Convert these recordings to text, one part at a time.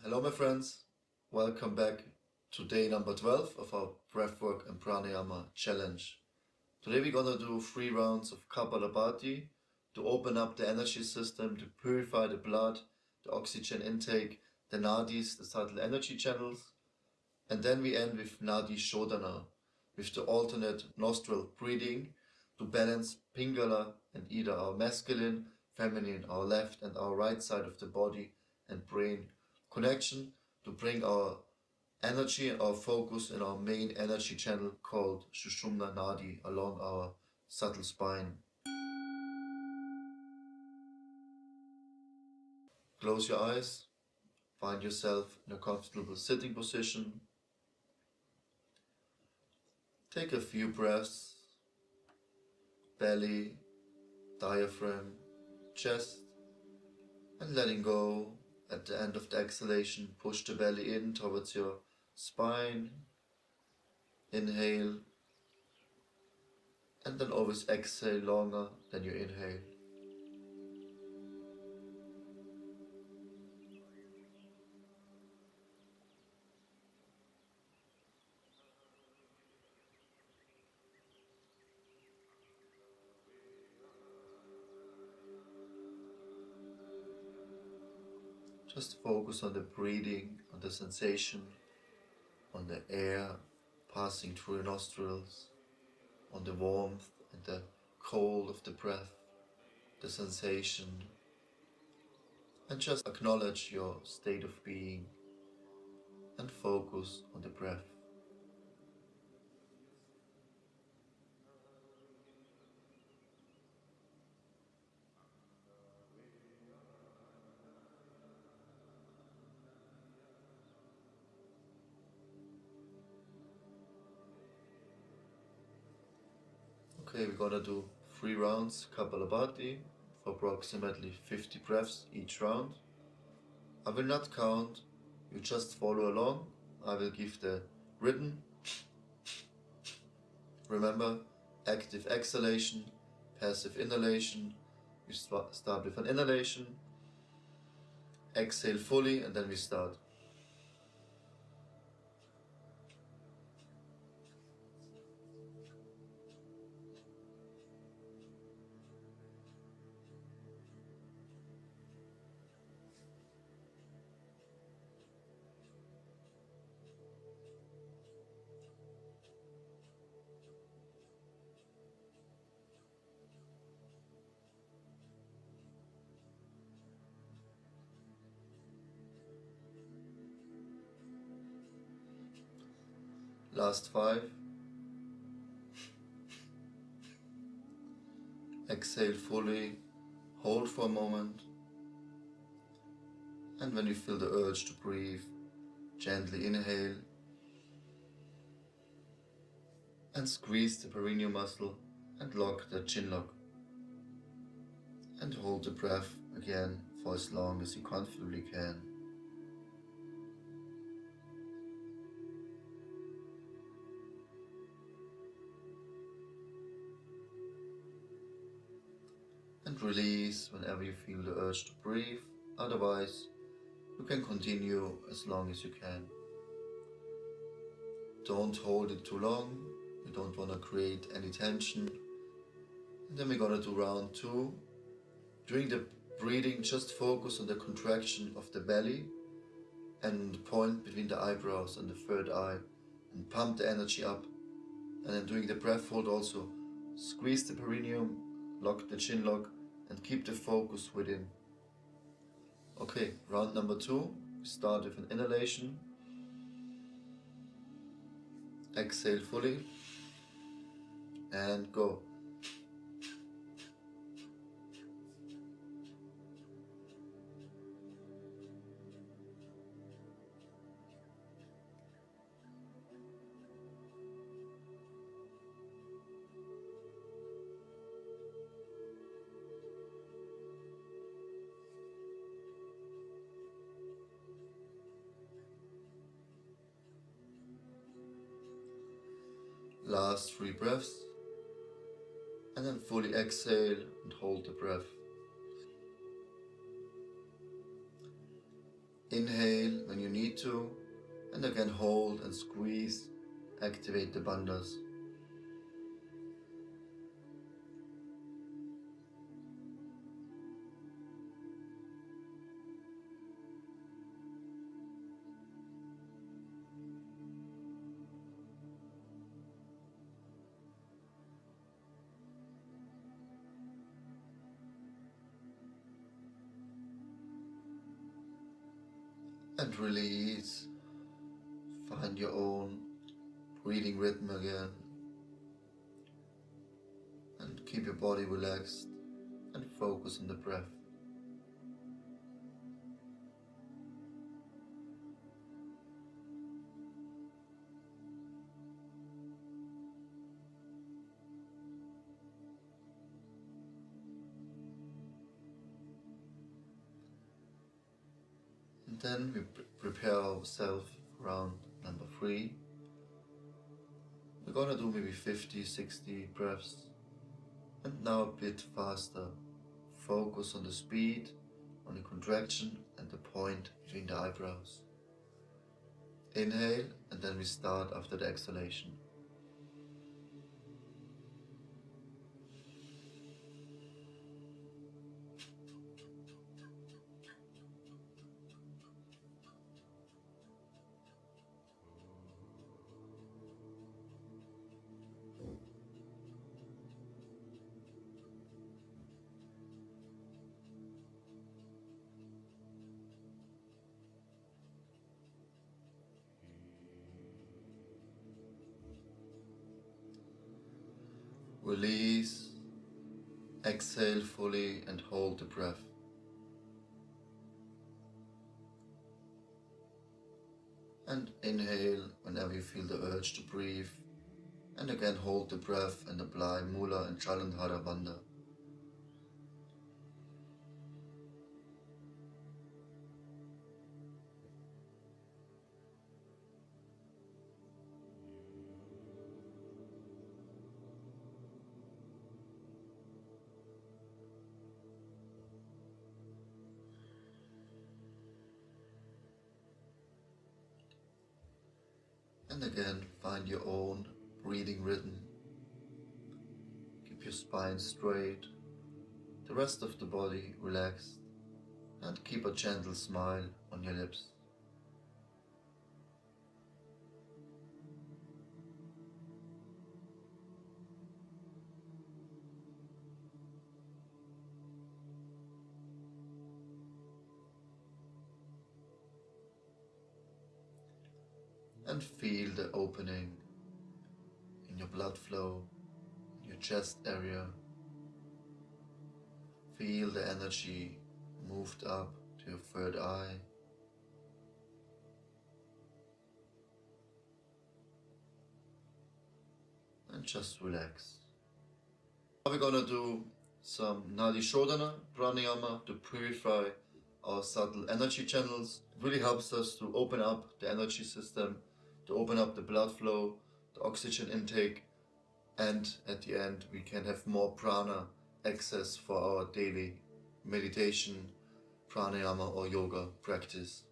Hello my friends, welcome back to day number 12 of our Breathwork and Pranayama challenge. Today we're gonna do 3 rounds of Kapalabhati to open up the energy system, to purify the blood, the oxygen intake, the Nadis, the subtle energy channels, and then we end with Nadi shodhana, with the alternate nostril breathing to balance Pingala and either our masculine, feminine, our left and our right side of the body and brain connection to bring our energy and our focus in our main energy channel called Sushumna Nadi along our subtle spine. Close your eyes, find yourself in a comfortable sitting position. Take a few breaths, belly, diaphragm, chest, and letting go. At the end of the exhalation, push the belly in towards your spine. Inhale, and then always exhale longer than you inhale. Just focus on the breathing, on the sensation, on the air passing through your nostrils, on the warmth and the cold of the breath, the sensation, and just acknowledge your state of being and focus on the breath. Okay, we're gonna do 3 rounds Kapalabhati for approximately 50 breaths each round. I will not count, you just follow along. I will give the written. Remember, active exhalation, passive inhalation. We start with an inhalation, exhale fully, and then we start. Last 5. Exhale fully, hold for a moment, and when you feel the urge to breathe, gently inhale and squeeze the perineal muscle and lock the chin lock. And hold the breath again for as long as you comfortably can. And release whenever you feel the urge to breathe. Otherwise, you can continue as long as you can. Don't hold it too long. You don't want to create any tension. And then we're going to do round 2. During the breathing, just focus on the contraction of the belly and the point between the eyebrows and the third eye, and pump the energy up. And then during the breath hold also, squeeze the perineum, lock the chin lock, and keep the focus within. Okay, round number 2, we start with an inhalation. Exhale fully, and go. Last 3 breaths, and then fully exhale and hold the breath. Inhale when you to, and again hold and squeeze, activate the bandhas. And release. Find your own breathing rhythm again. And keep your body relaxed and focus on the breath. And then we prepare ourselves for round number 3. We're gonna do maybe 50, 60 breaths. And now a bit faster. Focus on the speed, on the contraction and the point between the eyebrows. Inhale, and then we start after the exhalation. Release, exhale fully and hold the breath. And inhale whenever you feel the urge to breathe. And again hold the breath and apply Mula and Jalandhara Bandha. And again, find your own breathing rhythm. Keep your spine straight, the rest of the body relaxed, and keep a gentle smile on your lips. And feel the opening in your blood flow, in your chest area. Feel the energy moved up to your third eye. And just relax. Now we're gonna do some Nadi shodhana, Pranayama to purify our subtle energy channels. It really helps us to open up the energy system, to open up the blood flow, the oxygen intake, and at the end we can have more prana access for our daily meditation, pranayama or yoga practice.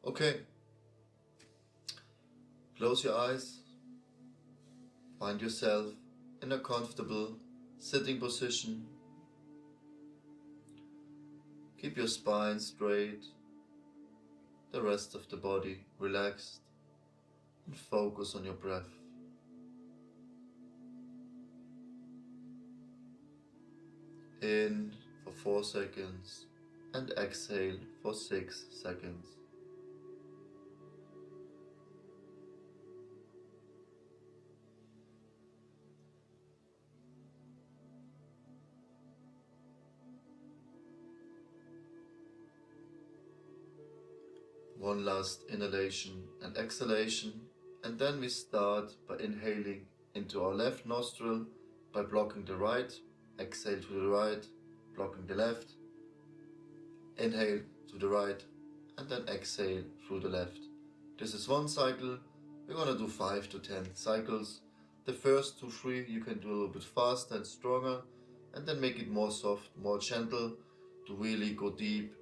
Okay, close your eyes, find yourself in a comfortable sitting position. Keep your spine straight, the rest of the body relaxed, and focus on your breath. In for 4 seconds and exhale for 6 seconds. One last inhalation and exhalation, and then we start by inhaling into our left nostril by blocking the right, exhale to the right, blocking the left, inhale to the right, and then exhale through the left. This is one cycle. We're gonna do 5 to 10 cycles. The first 2, 3 you can do a little bit faster and stronger, and then make it more soft, more gentle to really go deep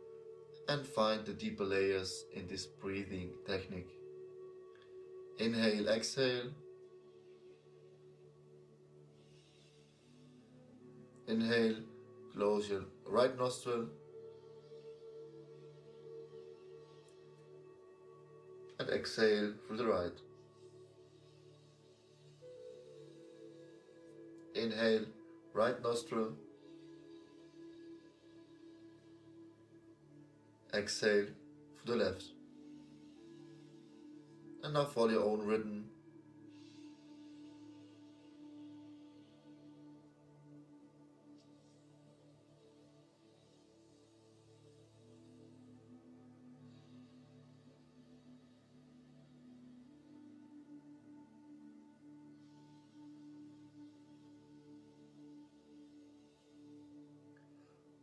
and find the deeper layers in this breathing technique. Inhale, exhale. Inhale, close your right nostril and exhale through the right. Inhale, right nostril. Exhale through the left. And now follow your own rhythm.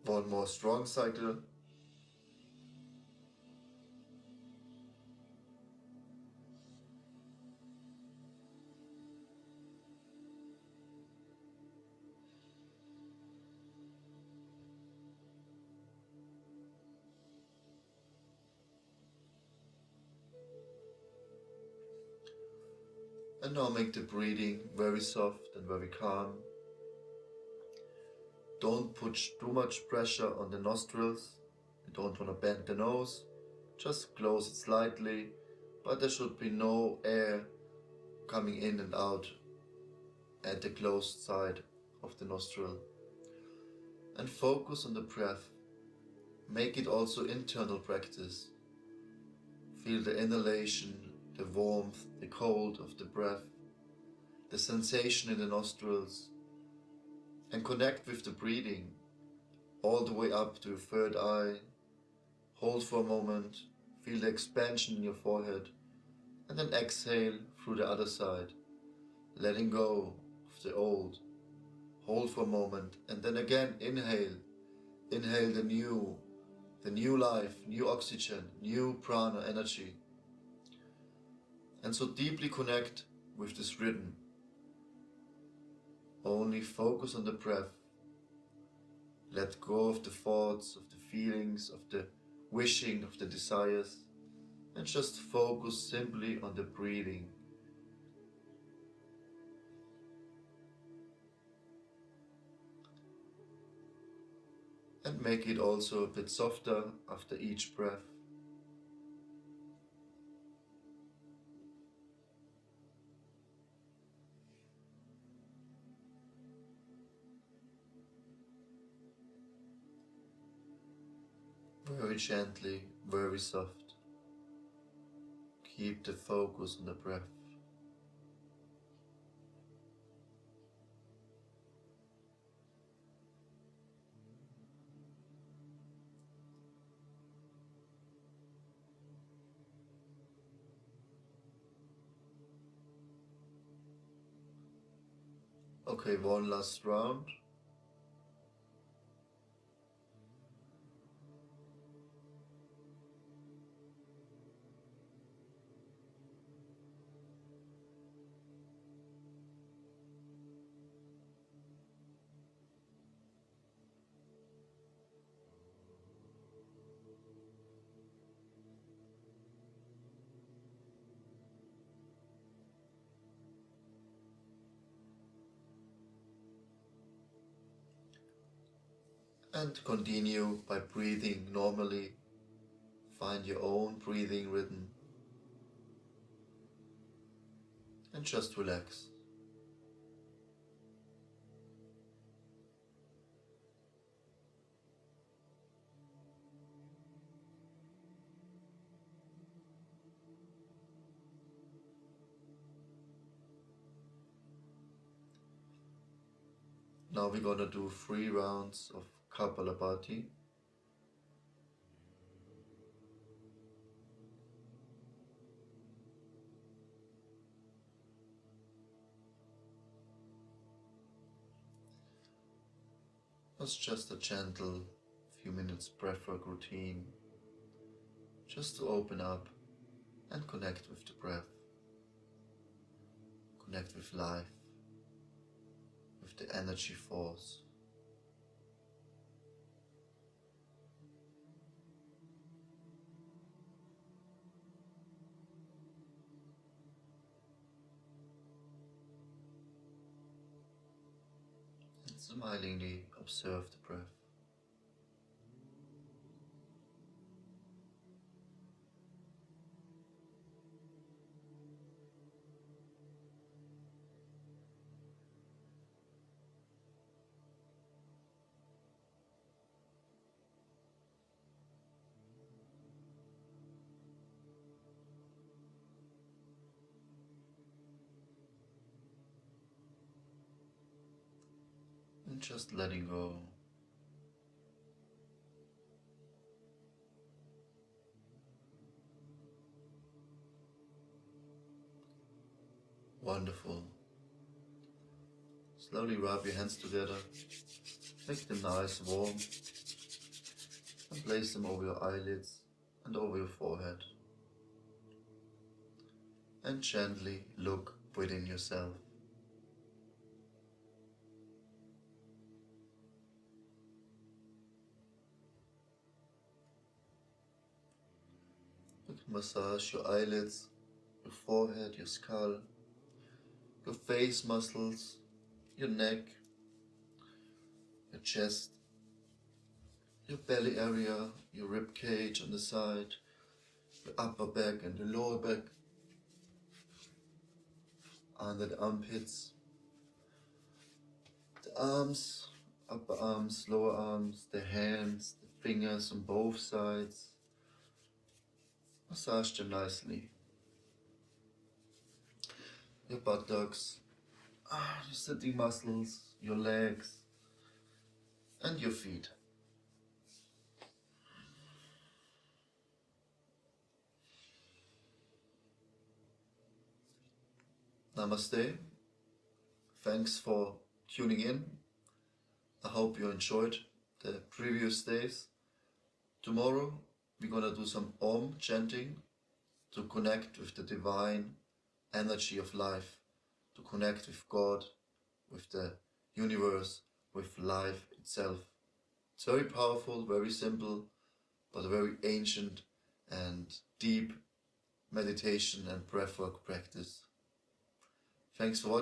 One more strong cycle. And now make the breathing very soft and very calm. Don't put too much pressure on the nostrils. You don't want to bend the nose. Just close it slightly, but there should be no air coming in and out at the closed side of the nostril. And focus on the breath. Make it also internal practice. Feel the inhalation, the warmth, the cold of the breath, the sensation in the nostrils, and connect with the breathing all the way up to your third eye. Hold for a moment, feel the expansion in your forehead, and then exhale through the other side, letting go of the old. Hold for a moment, and then again inhale. Inhale the new life, new oxygen, new prana energy. And so deeply connect with this rhythm. Only focus on the breath. Let go of the thoughts, of the feelings, of the wishing, of the desires, and just focus simply on the breathing. And make it also a bit softer after each breath. Very gently, very soft. Keep the focus on the breath. Okay, one last round. And continue by breathing normally. Find your own breathing rhythm. And just relax. Now we're gonna do 3 rounds of Kapalabhati. It's just a gentle few minutes breathwork routine, just to open up and connect with the breath, connect with life, with the energy force. Smilingly observe the breath. And just letting go. Wonderful. Slowly rub your hands together, make them nice, warm, and place them over your eyelids and over your forehead. And gently look within yourself. You can massage your eyelids, your forehead, your skull, your face muscles, your neck, your chest, your belly area, your rib cage on the side, your upper back and your lower back, under the armpits, the arms, upper arms, lower arms, the hands, the fingers on both sides. Massage them nicely. Your buttocks, your sitting muscles, your legs, and your feet. Namaste. Thanks for tuning in. I hope you enjoyed the previous days. Tomorrow we're gonna do some Om chanting to connect with the divine energy of life, to connect with God, with the universe, with life itself. It's very powerful, very simple, but a very ancient and deep meditation and breathwork practice. Thanks for watching.